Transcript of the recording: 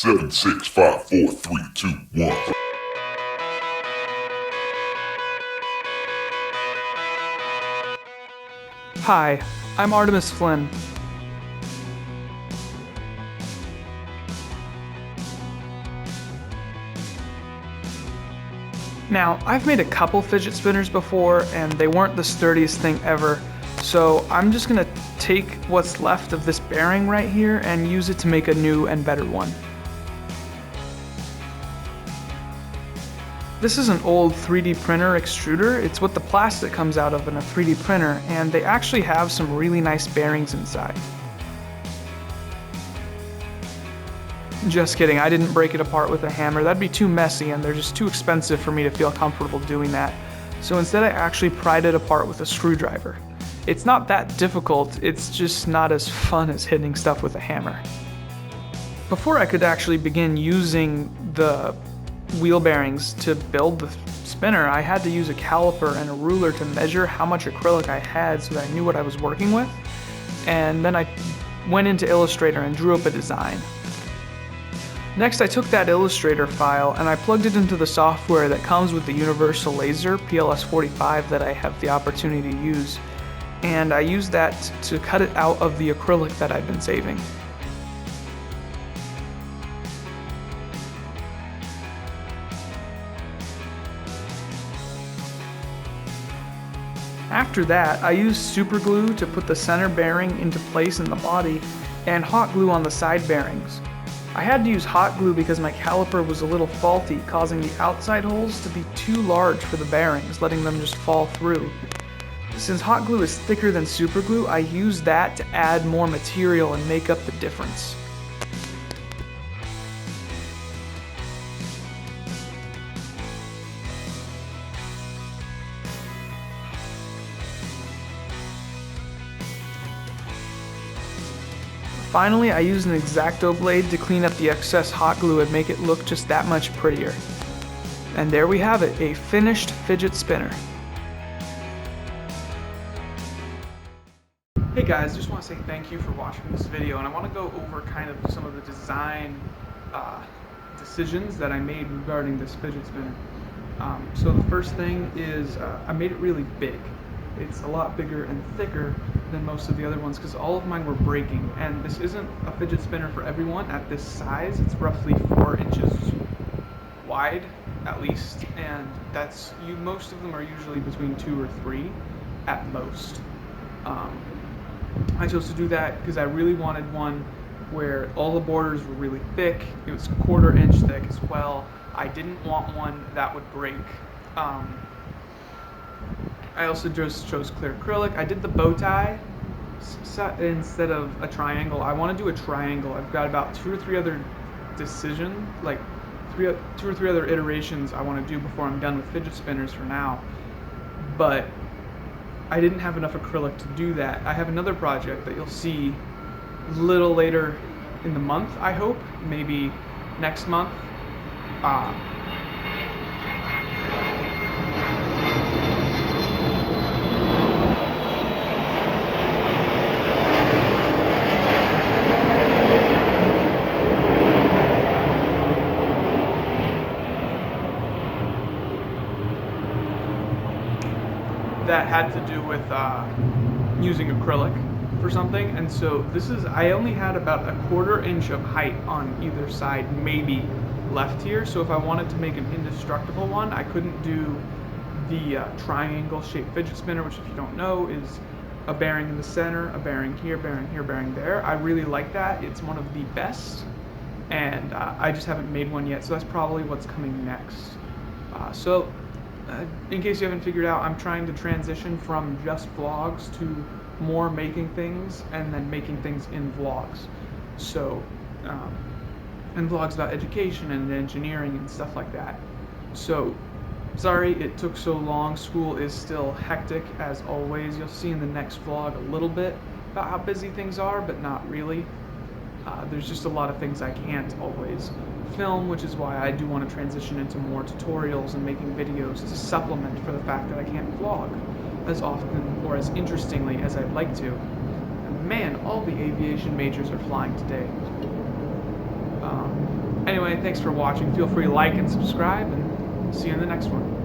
7, 6, 5, 4, 3, 2, 1. Hi, I'm Artemis Flynn. Now, I've made a couple fidget spinners before, and they weren't the sturdiest thing ever, so I'm just gonna take what's left of this bearing right here and use it to make a new and better one. This is an old 3D printer extruder. It's what the plastic comes out of in a 3D printer, and they actually have some really nice bearings inside. Just kidding, I didn't break it apart with a hammer. That'd be too messy and they're just too expensive for me to feel comfortable doing that. So instead I actually pried it apart with a screwdriver. It's not that difficult, it's just not as fun as hitting stuff with a hammer. Before I could actually begin using the wheel bearings to build the spinner, I had to use a caliper and a ruler to measure how much acrylic I had so that I knew what I was working with. And then I went into Illustrator and drew up a design. Next, I took that Illustrator file and I plugged it into the software that comes with the Universal Laser PLS45 that I have the opportunity to use, and I used that to cut it out of the acrylic that I'd been saving. After that, I used super glue to put the center bearing into place in the body and hot glue on the side bearings. I had to use hot glue because my caliper was a little faulty, causing the outside holes to be too large for the bearings, letting them just fall through. Since hot glue is thicker than super glue, I used that to add more material and make up the difference. Finally, I used an X-Acto blade to clean up the excess hot glue and make it look just that much prettier. And there we have it, a finished fidget spinner. Hey guys, just want to say thank you for watching this video, and I want to go over kind of some of the design decisions that I made regarding this fidget spinner. So the first thing is I made it really big. It's a lot bigger and thicker than most of the other ones because all of mine were breaking, and this isn't a fidget spinner for everyone at this size. It's roughly 4 inches wide at least, and most of them are usually between 2 or 3 at most. I chose to do that because I really wanted one where all the borders were really thick. It was 1/4 inch thick as well. I didn't want one that would break. I also just chose clear acrylic. I did the bow tie instead of a triangle. I want to do a triangle. I've got about 2 or 3 other two or three other iterations I want to do before I'm done with fidget spinners for now. But I didn't have enough acrylic to do that. I have another project that you'll see a little later in the month, I hope, maybe next month. That had to do with using acrylic for something, and so I only had about 1/4 inch of height on either side, maybe left here, so if I wanted to make an indestructible one, I couldn't do the triangle shaped fidget spinner, which if you don't know is a bearing in the center, a bearing here, bearing there. I really like that. It's one of the best, and I just haven't made one yet, so that's probably what's coming next. In case you haven't figured out, I'm trying to transition from just vlogs to more making things and then making things in vlogs. So, and vlogs about education and engineering and stuff like that. So, sorry it took so long. School is still hectic as always. You'll see in the next vlog a little bit about how busy things are, but not really. There's just a lot of things I can't always film, which is why I do want to transition into more tutorials and making videos to supplement for the fact that I can't vlog as often or as interestingly as I'd like to. And man, all the aviation majors are flying today. Anyway, thanks for watching. Feel free to like and subscribe, and see you in the next one.